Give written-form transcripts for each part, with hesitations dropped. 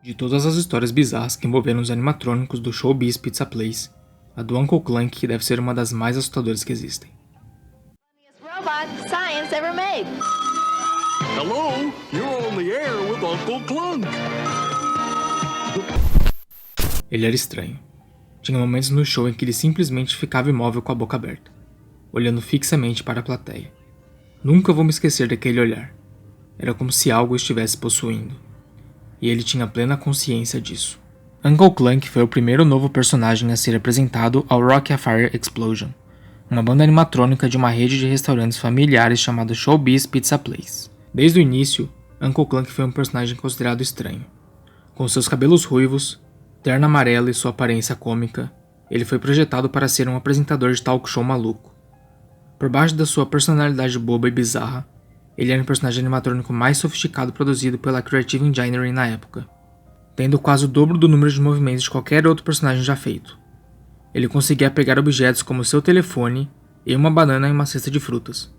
De todas as histórias bizarras que envolveram os animatrônicos do Showbiz Pizza Place, a do Uncle Clank deve ser uma das mais assustadoras que existem. Robot science ever made. Hello, you're on the air with Uncle Clunk. Ele era estranho. Tinha momentos no show em que ele simplesmente ficava imóvel com a boca aberta, olhando fixamente para a plateia. Nunca vou me esquecer daquele olhar. Era como se algo o estivesse possuindo. E ele tinha plena consciência disso. Uncle Clank foi o primeiro novo personagem a ser apresentado ao Rock Afire Explosion, uma banda animatrônica de uma rede de restaurantes familiares chamada Showbiz Pizza Place. Desde o início, Uncle Clank foi um personagem considerado estranho. Com seus cabelos ruivos, terno amarelo e sua aparência cômica, ele foi projetado para ser um apresentador de talk show maluco. Por baixo da sua personalidade boba e bizarra, ele era o personagem animatrônico mais sofisticado produzido pela Creative Engineering na época, tendo quase o dobro do número de movimentos de qualquer outro personagem já feito. Ele conseguia pegar objetos como seu telefone e uma banana em uma cesta de frutas.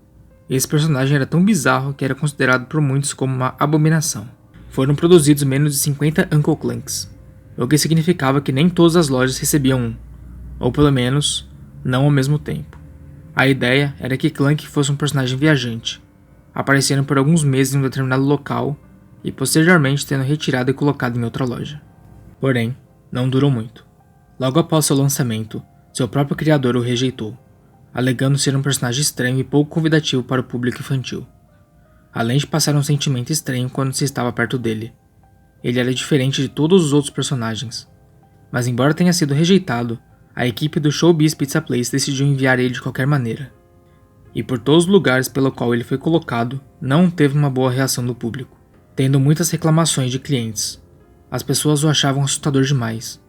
Esse personagem era tão bizarro que era considerado por muitos como uma abominação. Foram produzidos menos de 50 Uncle Clanks, o que significava que nem todas as lojas recebiam um, ou pelo menos, não ao mesmo tempo. A ideia era que Clank fosse um personagem viajante, aparecendo por alguns meses em um determinado local e posteriormente sendo retirado e colocado em outra loja. Porém, não durou muito. Logo após seu lançamento, seu próprio criador o rejeitou, alegando ser um personagem estranho e pouco convidativo para o público infantil. Além de passar um sentimento estranho quando se estava perto dele. Ele era diferente de todos os outros personagens. Mas embora tenha sido rejeitado, a equipe do Showbiz Pizza Place decidiu enviar ele de qualquer maneira. E por todos os lugares pelo qual ele foi colocado, não teve uma boa reação do público, tendo muitas reclamações de clientes. As pessoas o achavam assustador demais.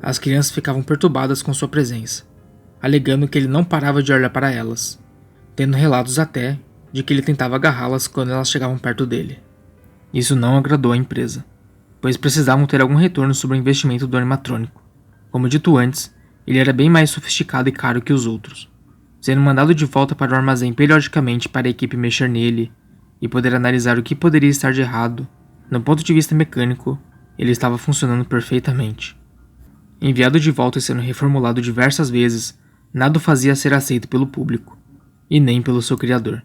As crianças ficavam perturbadas com sua presença, alegando que ele não parava de olhar para elas, tendo relatos até de que ele tentava agarrá-las quando elas chegavam perto dele. Isso não agradou à empresa, pois precisavam ter algum retorno sobre o investimento do animatrônico. Como dito antes, ele era bem mais sofisticado e caro que os outros, sendo mandado de volta para o armazém periodicamente para a equipe mexer nele e poder analisar o que poderia estar de errado. No ponto de vista mecânico, ele estava funcionando perfeitamente. Enviado de volta e sendo reformulado diversas vezes, nada o fazia ser aceito pelo público, e nem pelo seu criador.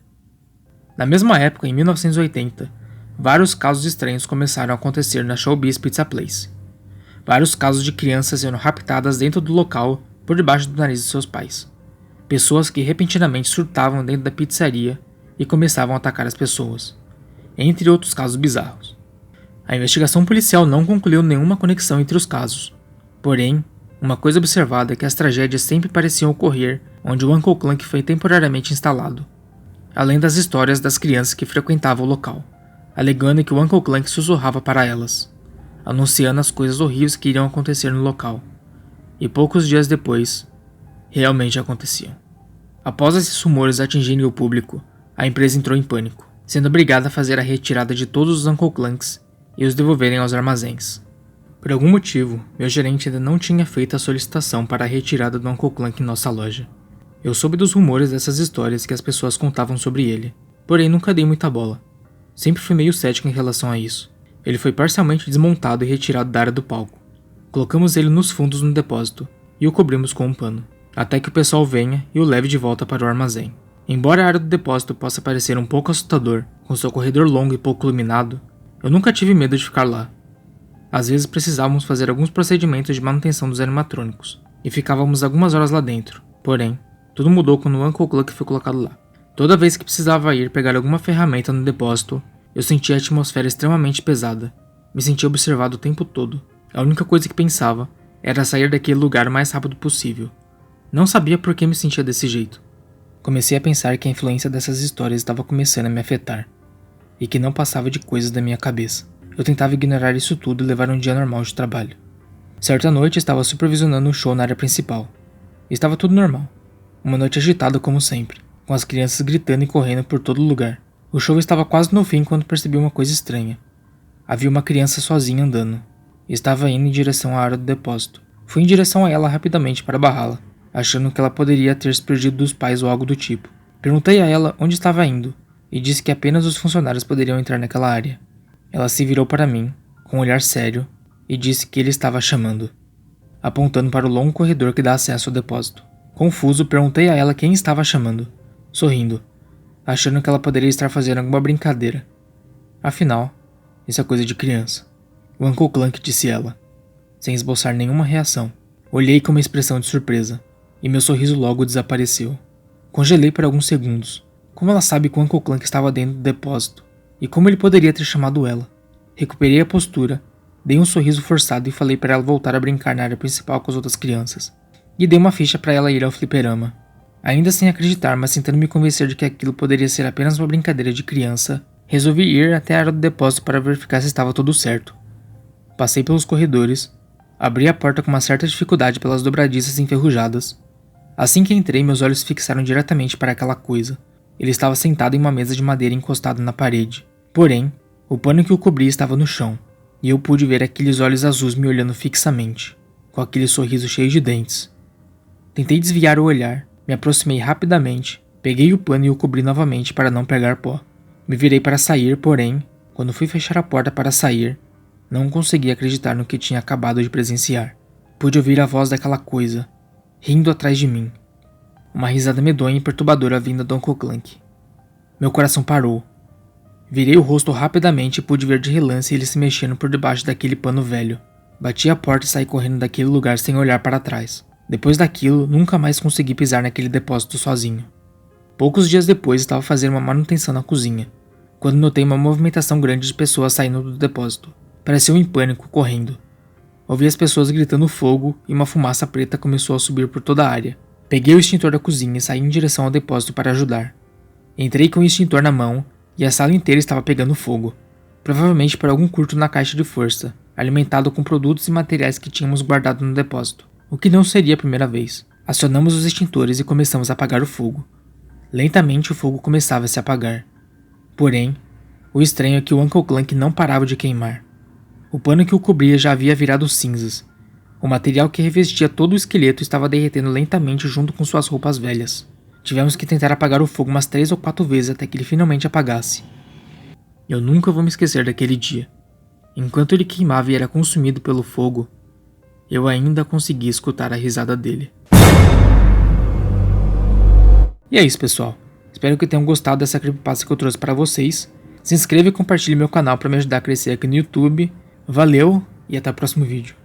Na mesma época, em 1980, vários casos estranhos começaram a acontecer na Showbiz Pizza Place. Vários casos de crianças sendo raptadas dentro do local por debaixo do nariz de seus pais. Pessoas que repentinamente surtavam dentro da pizzaria e começavam a atacar as pessoas, entre outros casos bizarros. A investigação policial não concluiu nenhuma conexão entre os casos. Porém, uma coisa observada é que as tragédias sempre pareciam ocorrer onde o Uncle Clank foi temporariamente instalado, além das histórias das crianças que frequentavam o local, alegando que o Uncle Clank sussurrava para elas, anunciando as coisas horríveis que iriam acontecer no local. E poucos dias depois, realmente aconteciam. Após esses rumores atingirem o público, a empresa entrou em pânico, sendo obrigada a fazer a retirada de todos os Uncle Clanks e os devolverem aos armazéns. Por algum motivo, meu gerente ainda não tinha feito a solicitação para a retirada do Uncle Clank em nossa loja. Eu soube dos rumores dessas histórias que as pessoas contavam sobre ele, porém nunca dei muita bola. Sempre fui meio cético em relação a isso. Ele foi parcialmente desmontado e retirado da área do palco. Colocamos ele nos fundos no depósito e o cobrimos com um pano, até que o pessoal venha e o leve de volta para o armazém. Embora a área do depósito possa parecer um pouco assustador, com seu corredor longo e pouco iluminado, eu nunca tive medo de ficar lá. Às vezes precisávamos fazer alguns procedimentos de manutenção dos animatrônicos, e ficávamos algumas horas lá dentro. Porém, tudo mudou quando o Uncle Clank foi colocado lá. Toda vez que precisava ir pegar alguma ferramenta no depósito, eu sentia a atmosfera extremamente pesada. Me sentia observado o tempo todo. A única coisa que pensava era sair daquele lugar o mais rápido possível. Não sabia por que me sentia desse jeito. Comecei a pensar que a influência dessas histórias estava começando a me afetar, e que não passava de coisas da minha cabeça. Eu tentava ignorar isso tudo e levar um dia normal de trabalho. Certa noite estava supervisionando um show na área principal. Estava tudo normal. Uma noite agitada como sempre, com as crianças gritando e correndo por todo lugar. O show estava quase no fim quando percebi uma coisa estranha. Havia uma criança sozinha andando. Estava indo em direção à área do depósito. Fui em direção a ela rapidamente para barrá-la, achando que ela poderia ter se perdido dos pais ou algo do tipo. Perguntei a ela onde estava indo, e disse que apenas os funcionários poderiam entrar naquela área. Ela se virou para mim, com um olhar sério, e disse que ele estava a chamando, apontando para o longo corredor que dá acesso ao depósito. Confuso, perguntei a ela quem estava a chamando, sorrindo, achando que ela poderia estar fazendo alguma brincadeira. Afinal, isso é coisa de criança. O Uncle Clank, disse ela, sem esboçar nenhuma reação. Olhei com uma expressão de surpresa, e meu sorriso logo desapareceu. Congelei por alguns segundos. Como ela sabe que o Uncle Clank estava dentro do depósito? E como ele poderia ter chamado ela? Recuperei a postura, dei um sorriso forçado e falei para ela voltar a brincar na área principal com as outras crianças. E dei uma ficha para ela ir ao fliperama. Ainda sem acreditar, mas tentando me convencer de que aquilo poderia ser apenas uma brincadeira de criança, resolvi ir até a área do depósito para verificar se estava tudo certo. Passei pelos corredores, abri a porta com uma certa dificuldade pelas dobradiças enferrujadas. Assim que entrei, meus olhos fixaram diretamente para aquela coisa. Ele estava sentado em uma mesa de madeira encostada na parede. Porém, o pano que o cobria estava no chão, e eu pude ver aqueles olhos azuis me olhando fixamente, com aquele sorriso cheio de dentes. Tentei desviar o olhar, me aproximei rapidamente, peguei o pano e o cobri novamente para não pegar pó. Me virei para sair, porém, quando fui fechar a porta para sair, não consegui acreditar no que tinha acabado de presenciar. Pude ouvir a voz daquela coisa, rindo atrás de mim. Uma risada medonha e perturbadora vinda do Uncle Clank. Meu coração parou. Virei o rosto rapidamente e pude ver de relance ele se mexendo por debaixo daquele pano velho. Bati a porta e saí correndo daquele lugar sem olhar para trás. Depois daquilo, nunca mais consegui pisar naquele depósito sozinho. Poucos dias depois, estava fazendo uma manutenção na cozinha, quando notei uma movimentação grande de pessoas saindo do depósito. Pareciam em pânico, correndo. Ouvi as pessoas gritando fogo e uma fumaça preta começou a subir por toda a área. Peguei o extintor da cozinha e saí em direção ao depósito para ajudar. Entrei com o extintor na mão e a sala inteira estava pegando fogo. Provavelmente por algum curto na caixa de força, alimentado com produtos e materiais que tínhamos guardado no depósito. O que não seria a primeira vez. Acionamos os extintores e começamos a apagar o fogo. Lentamente o fogo começava a se apagar. Porém, o estranho é que o Uncle Clank não parava de queimar. O pano que o cobria já havia virado cinzas. O material que revestia todo o esqueleto estava derretendo lentamente junto com suas roupas velhas. Tivemos que tentar apagar o fogo umas 3 ou 4 vezes até que ele finalmente apagasse. Eu nunca vou me esquecer daquele dia. Enquanto ele queimava e era consumido pelo fogo, eu ainda conseguia escutar a risada dele. E é isso, pessoal. Espero que tenham gostado dessa creepypasta que eu trouxe para vocês. Se inscreva e compartilhe meu canal para me ajudar a crescer aqui no YouTube. Valeu e até o próximo vídeo.